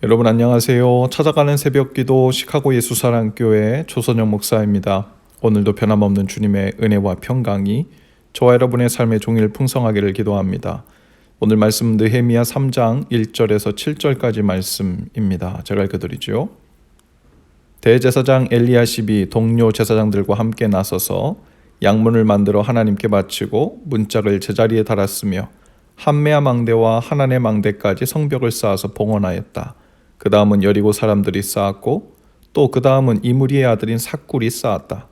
여러분 안녕하세요. 찾아가는 새벽기도 시카고 예수사랑교회 조선영 목사입니다. 오늘도 변함없는 주님의 은혜와 평강이 저와 여러분의 삶의 종일 풍성하기를 기도합니다. 오늘 말씀 느헤미야 3장 1절에서 7절까지 말씀입니다. 제가 읽어드리죠. 대제사장 엘리야십이 동료 제사장들과 함께 나서서 양문을 만들어 하나님께 바치고 문짝을 제자리에 달았으며 한메아 망대와 하나네 망대까지 성벽을 쌓아서 봉헌하였다. 그 다음은 여리고 사람들이 쌓았고 또 그 다음은 이무리의 아들인 삭굴이 쌓았다.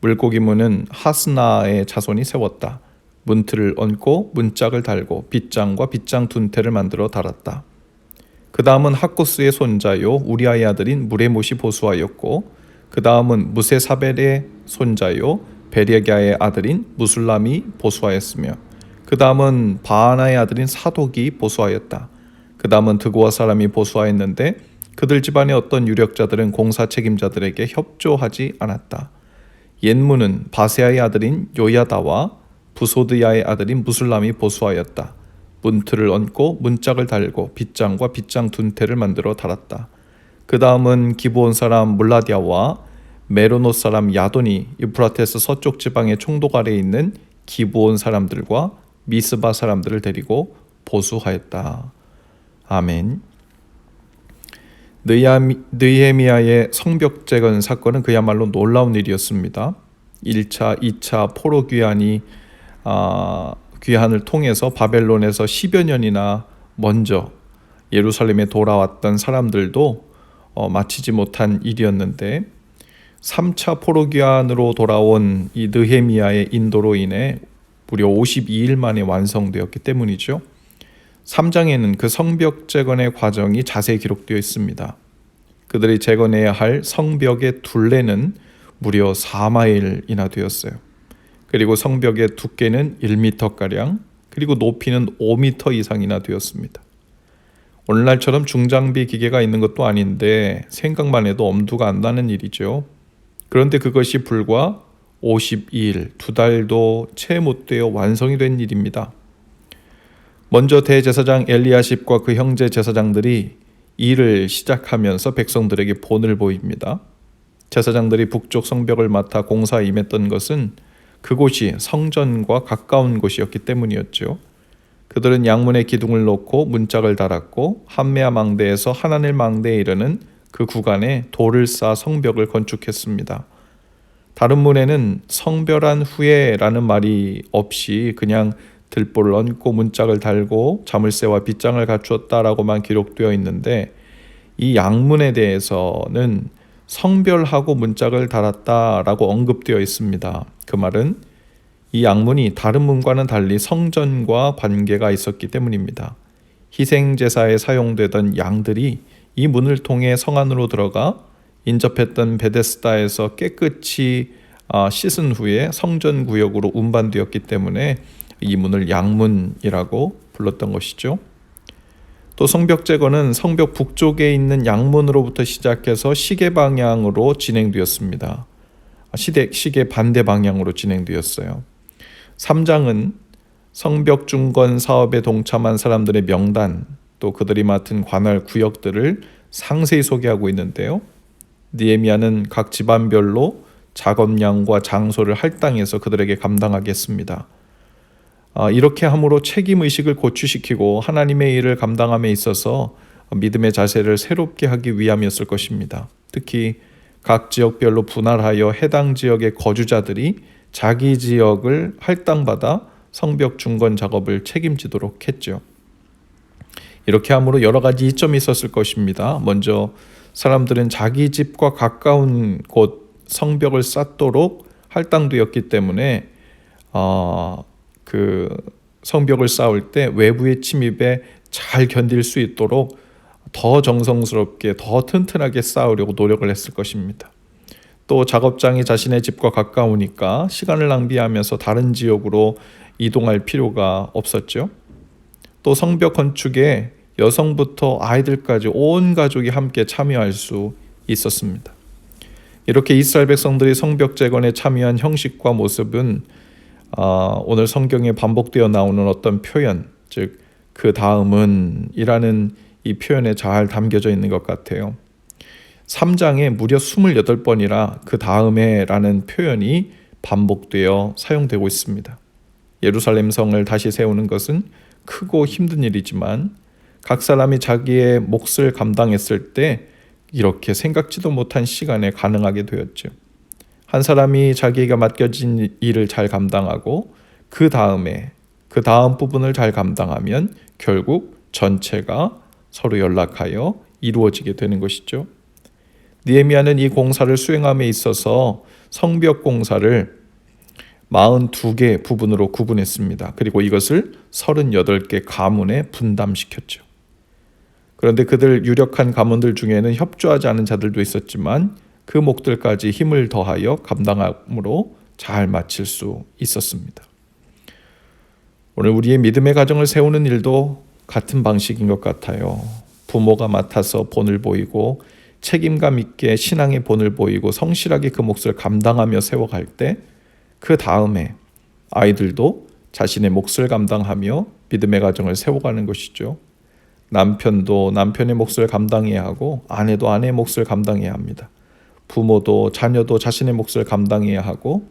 물고기 문은 하스나의 자손이 세웠다. 문틀을 얹고 문짝을 달고 빗장과 빗장 둔태를 만들어 달았다. 그 다음은 학고스의 손자요 우리아의 아들인 무레못이 보수하였고 그 다음은 무세사벨의 손자요 베레갸의 아들인 무술람이 보수하였으며 그 다음은 바하나의 아들인 사독이 보수하였다. 그 다음은 드고아 사람이 보수하였는데 그들 집안의 어떤 유력자들은 공사 책임자들에게 협조하지 않았다. 옛문은 바세아의 아들인 요야다와 부소드야의 아들인 무술람이 보수하였다. 문틀을 얹고 문짝을 달고 빗장과 빗장 둔태를 만들어 달았다. 그 다음은 기브온 사람 물라디아와 메로노 사람 야돈이 유프라테스 서쪽 지방의 총독 아래에 있는 기브온 사람들과 미스바 사람들을 데리고 보수하였다. 아멘. 느헤미야의 성벽 재건 사건은 그야말로 놀라운 일이었습니다. 1차, 2차 포로 귀환을 통해서 바벨론에서 10여 년이나 먼저 예루살렘에 돌아왔던 사람들도 마치지 못한 일이었는데 3차 포로 귀환으로 돌아온 이 느헤미야의 인도로 인해 무려 52일 만에 완성되었기 때문이죠. 3장에는 그 성벽 재건의 과정이 자세히 기록되어 있습니다. 그들이 재건해야 할 성벽의 둘레는 무려 4마일이나 되었어요. 그리고 성벽의 두께는 1m가량, 그리고 높이는 5m 이상이나 되었습니다. 오늘날처럼 중장비 기계가 있는 것도 아닌데 생각만 해도 엄두가 안 나는 일이죠. 그런데 그것이 불과 52일, 2달도 채 못 되어 완성이 된 일입니다. 먼저 대제사장 엘리야십과 그 형제 제사장들이 일을 시작하면서 백성들에게 본을 보입니다. 제사장들이 북쪽 성벽을 맡아 공사에 임했던 것은 그곳이 성전과 가까운 곳이었기 때문이었죠. 그들은 양문에 기둥을 놓고 문짝을 달았고 한메아 망대에서 하나넬 망대에 이르는 그 구간에 돌을 쌓아 성벽을 건축했습니다. 다른 문에는 성별한 후에라는 말이 없이 그냥 들보를 얹고 문짝을 달고 자물쇠와 빗장을 갖추었다라고만 기록되어 있는데 이 양문에 대해서는 성별하고 문짝을 달았다라고 언급되어 있습니다. 그 말은 이 양문이 다른 문과는 달리 성전과 관계가 있었기 때문입니다. 희생제사에 사용되던 양들이 이 문을 통해 성 안으로 들어가 인접했던 베데스다에서 깨끗이 씻은 후에 성전 구역으로 운반되었기 때문에 이 문을 양문이라고 불렀던 것이죠. 또 성벽 재건은 성벽 북쪽에 있는 양문으로부터 시작해서 시계 방향으로 진행되었습니다. 시계 반대 방향으로 진행되었어요. 3장은 성벽 중건 사업에 동참한 사람들의 명단, 또 그들이 맡은 관할 구역들을 상세히 소개하고 있는데요. 느헤미야는 각 집안별로 작업량과 장소를 할당해서 그들에게 감당하게 했습니다. 이렇게 함으로 책임의식을 고취시키고 하나님의 일을 감당함에 있어서 믿음의 자세를 새롭게 하기 위함이었을 것입니다. 특히 각 지역별로 분할하여 해당 지역의 거주자들이 자기 지역을 할당받아 성벽 중건 작업을 책임지도록 했죠. 이렇게 함으로 여러 가지 이점이 있었을 것입니다. 먼저 사람들은 자기 집과 가까운 곳 성벽을 쌓도록 할당되었기 때문에 그 성벽을 쌓을 때 외부의 침입에 잘 견딜 수 있도록 더 정성스럽게 더 튼튼하게 쌓으려고 노력을 했을 것입니다. 또 작업장이 자신의 집과 가까우니까 시간을 낭비하면서 다른 지역으로 이동할 필요가 없었죠. 또 성벽 건축에 여성부터 아이들까지 온 가족이 함께 참여할 수 있었습니다. 이렇게 이스라엘 백성들이 성벽 재건에 참여한 형식과 모습은 오늘 성경에 반복되어 나오는 어떤 표현, 즉 그 다음은 이라는 이 표현에 잘 담겨져 있는 것 같아요. 3장에 무려 28번이라 그 다음에 라는 표현이 반복되어 사용되고 있습니다. 예루살렘 성을 다시 세우는 것은 크고 힘든 일이지만 각 사람이 자기의 몫을 감당했을 때 이렇게 생각지도 못한 시간에 가능하게 되었죠. 한 사람이 자기에게 맡겨진 일을 잘 감당하고 그 다음 부분을 잘 감당하면 결국 전체가 서로 연락하여 이루어지게 되는 것이죠. 느헤미야는 이 공사를 수행함에 있어서 성벽 공사를 42개 부분으로 구분했습니다. 그리고 이것을 38개 가문에 분담시켰죠. 그런데 그들 유력한 가문들 중에는 협조하지 않은 자들도 있었지만 그 목들까지 힘을 더하여 감당함으로 잘 마칠 수 있었습니다. 오늘 우리의 믿음의 가정을 세우는 일도 같은 방식인 것 같아요. 부모가 맡아서 본을 보이고 책임감 있게 신앙의 본을 보이고 성실하게 그 몫을 감당하며 세워갈 때 그 다음에 아이들도 자신의 몫을 감당하며 믿음의 가정을 세워가는 것이죠. 남편도 남편의 몫을 감당해야 하고 아내도 아내의 몫을 감당해야 합니다. 부모도 자녀도 자신의 몫을 감당해야 하고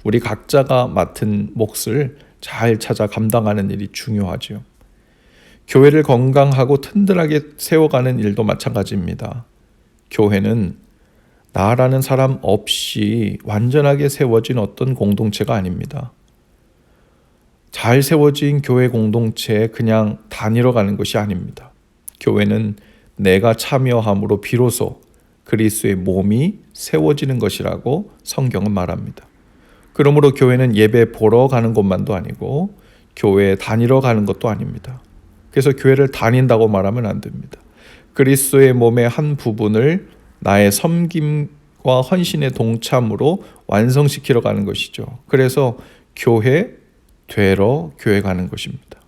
우리 각자가 맡은 몫을 잘 찾아 감당하는 일이 중요하죠. 교회를 건강하고 튼튼하게 세워가는 일도 마찬가지입니다. 교회는 나라는 사람 없이 완전하게 세워진 어떤 공동체가 아닙니다. 잘 세워진 교회 공동체에 그냥 다니러 가는 것이 아닙니다. 교회는 내가 참여함으로 비로소 그리스도의 몸이 세워지는 것이라고 성경은 말합니다. 그러므로 교회는 예배 보러 가는 곳만도 아니고 교회에 다니러 가는 것도 아닙니다. 그래서 교회를 다닌다고 말하면 안 됩니다. 그리스도의 몸의 한 부분을 나의 섬김과 헌신의 동참으로 완성시키러 가는 것이죠. 그래서 교회 되러 교회 가는 것입니다.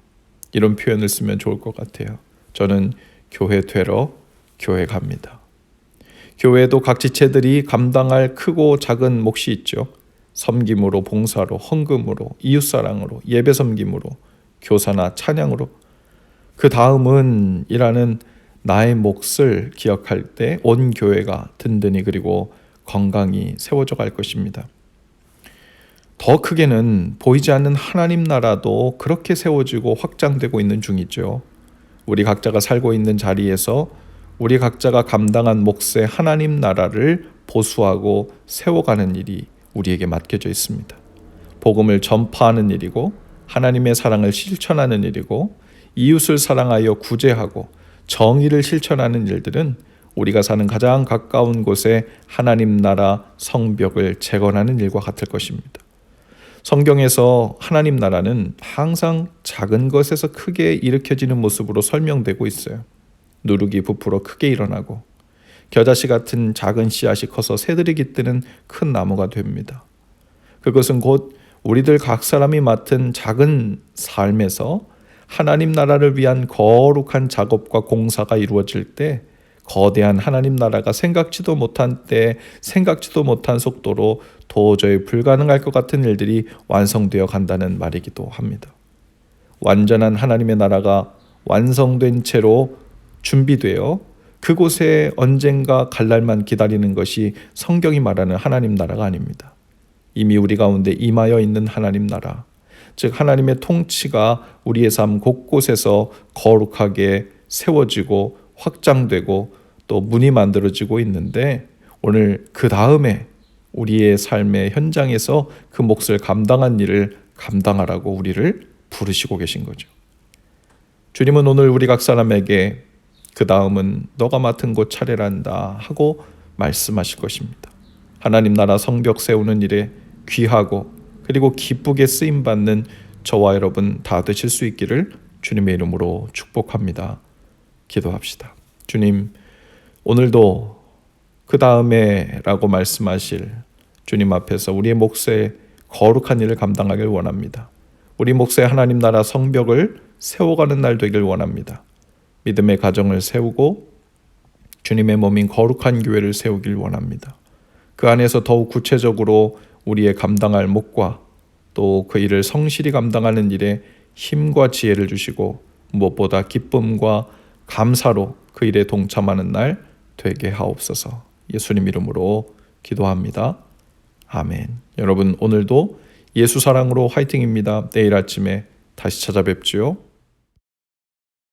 이런 표현을 쓰면 좋을 것 같아요. 저는 교회 되러 교회 갑니다. 교회도 각 지체들이 감당할 크고 작은 몫이 있죠. 섬김으로, 봉사로, 헌금으로, 이웃사랑으로, 예배 섬김으로, 교사나 찬양으로. 그 다음은 이라는 나의 몫을 기억할 때 온 교회가 든든히 그리고 건강히 세워져 갈 것입니다. 더 크게는 보이지 않는 하나님 나라도 그렇게 세워지고 확장되고 있는 중이죠. 우리 각자가 살고 있는 자리에서 우리 각자가 감당한 몫의 하나님 나라를 보수하고 세워가는 일이 우리에게 맡겨져 있습니다. 복음을 전파하는 일이고 하나님의 사랑을 실천하는 일이고 이웃을 사랑하여 구제하고 정의를 실천하는 일들은 우리가 사는 가장 가까운 곳에 하나님 나라 성벽을 재건하는 일과 같을 것입니다. 성경에서 하나님 나라는 항상 작은 것에서 크게 일으켜지는 모습으로 설명되고 있어요. 누룩이 부풀어 크게 일어나고 겨자씨 같은 작은 씨앗이 커서 새들이 깃드는 큰 나무가 됩니다. 그것은 곧 우리들 각 사람이 맡은 작은 삶에서 하나님 나라를 위한 거룩한 작업과 공사가 이루어질 때 거대한 하나님 나라가 생각지도 못한 때에 생각지도 못한 속도로 도저히 불가능할 것 같은 일들이 완성되어 간다는 말이기도 합니다. 완전한 하나님의 나라가 완성된 채로 준비되어 그곳에 언젠가 갈 날만 기다리는 것이 성경이 말하는 하나님 나라가 아닙니다. 이미 우리 가운데 임하여 있는 하나님 나라, 즉 하나님의 통치가 우리의 삶 곳곳에서 거룩하게 세워지고 확장되고 또 문이 만들어지고 있는데 오늘 그 다음에 우리의 삶의 현장에서 그 몫을 감당한 일을 감당하라고 우리를 부르시고 계신 거죠. 주님은 오늘 우리 각 사람에게 그 다음은 너가 맡은 곳 차례란다 하고 말씀하실 것입니다. 하나님 나라 성벽 세우는 일에 귀하고 그리고 기쁘게 쓰임받는 저와 여러분 다 되실 수 있기를 주님의 이름으로 축복합니다. 기도합시다. 주님, 오늘도 그 다음에 라고 말씀하실 주님 앞에서 우리의 몫에 거룩한 일을 감당하길 원합니다. 우리 몫에 하나님 나라 성벽을 세워가는 날 되길 원합니다. 믿음의 가정을 세우고 주님의 몸인 거룩한 교회를 세우길 원합니다. 그 안에서 더욱 구체적으로 우리의 감당할 몫과 또 그 일을 성실히 감당하는 일에 힘과 지혜를 주시고 무엇보다 기쁨과 감사로 그 일에 동참하는 날 되게 하옵소서. 예수님 이름으로 기도합니다. 아멘. 여러분 오늘도 예수 사랑으로 화이팅입니다. 내일 아침에 다시 찾아뵙지요.